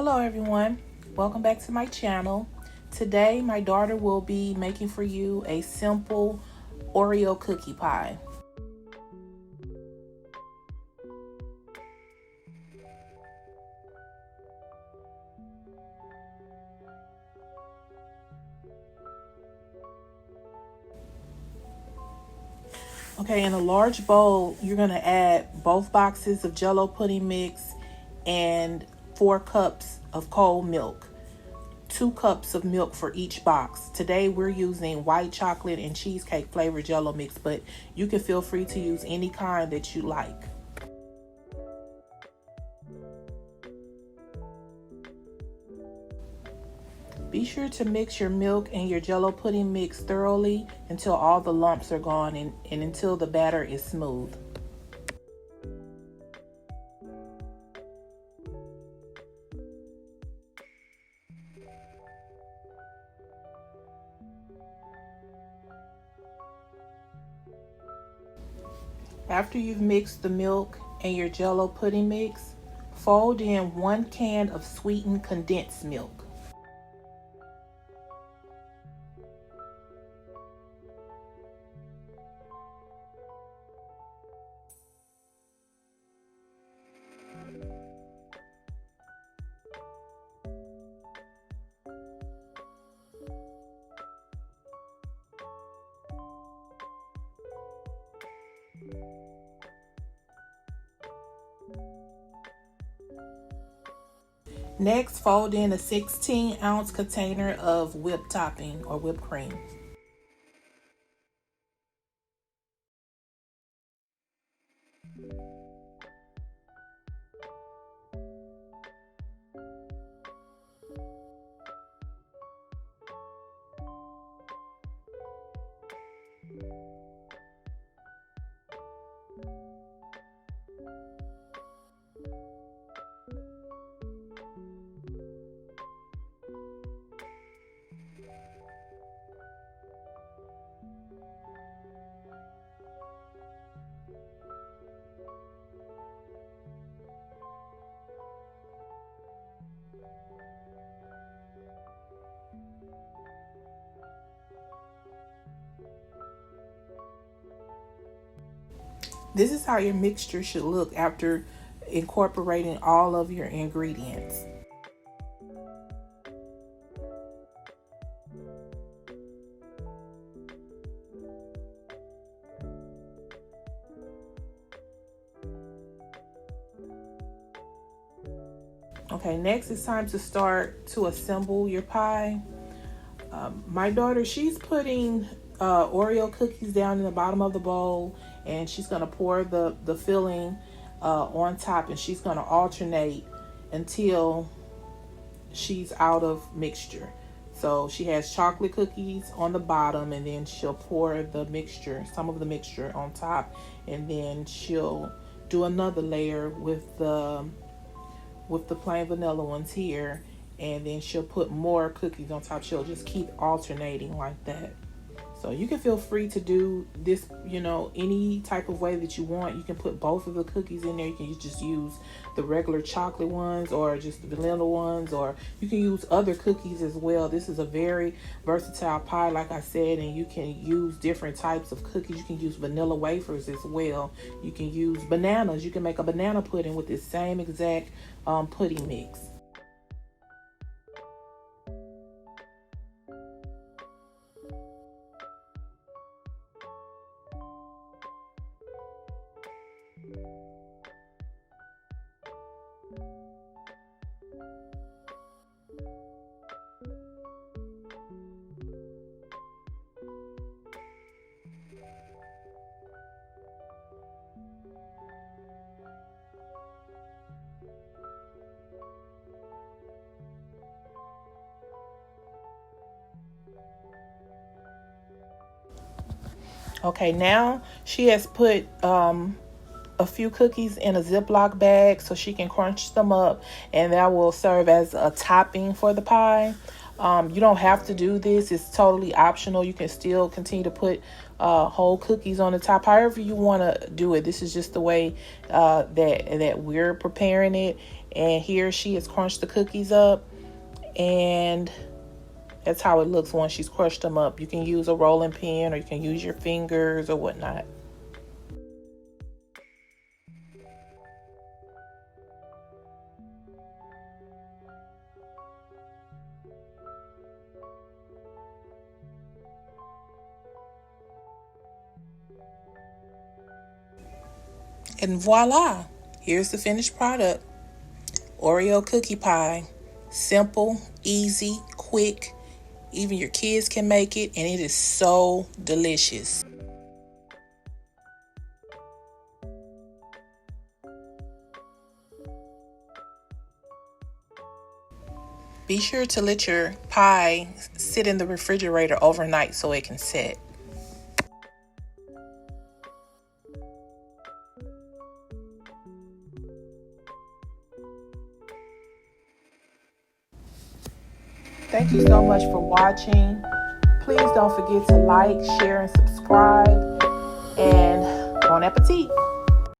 Hello everyone, welcome back to my channel. Today my daughter will be making for you a simple Oreo cookie pie. Okay, in a large bowl, you're going to add both boxes of Jello pudding mix and 4 cups of cold milk. 2 cups of milk for each box. Today we're using white chocolate and cheesecake flavored Jello mix, but you can feel free to use any kind that you like. Be sure to mix your milk and your Jello pudding mix thoroughly until all the lumps are gone and until the batter is smooth. After you've mixed the milk and your Jello pudding mix, fold in 1 can of sweetened condensed milk. Next, fold in a 16-ounce container of whipped topping or whipped cream. This is how your mixture should look after incorporating all of your ingredients. Okay, next it's time to start to assemble your pie. My daughter, she's putting Oreo cookies down in the bottom of the bowl, and she's going to pour the filling on top, and she's going to alternate until she's out of mixture. So she has chocolate cookies on the bottom, and then she'll pour the mixture, some of the mixture on top, and then she'll do another layer with the plain vanilla ones here, and then she'll put more cookies on top. She'll just keep alternating like that. So you can feel free to do this, any type of way that you want. You can put both of the cookies in there. You can just use the regular chocolate ones or just the vanilla ones, or you can use other cookies as well. This is a very versatile pie, like I said, and you can use different types of cookies. You can use vanilla wafers as well. You can use bananas. You can make a banana pudding with this same exact pudding mix. Okay, now she has put a few cookies in a Ziploc bag so she can crunch them up, and that will serve as a topping for the pie. You don't have to do this. It's totally optional. You can still continue to put whole cookies on the top, however you want to do it. This is just the way that we're preparing it. And here she has crunched the cookies up, and that's how it looks once she's crushed them up. You can use a rolling pin, or you can use your fingers or whatnot. And voila, here's the finished product. Oreo cookie pie. Simple, easy, quick. Even your kids can make it, and it is so delicious. Be sure to let your pie sit in the refrigerator overnight so it can set. Thank you so much for watching. Please don't forget to like, share, and subscribe. And bon appetit.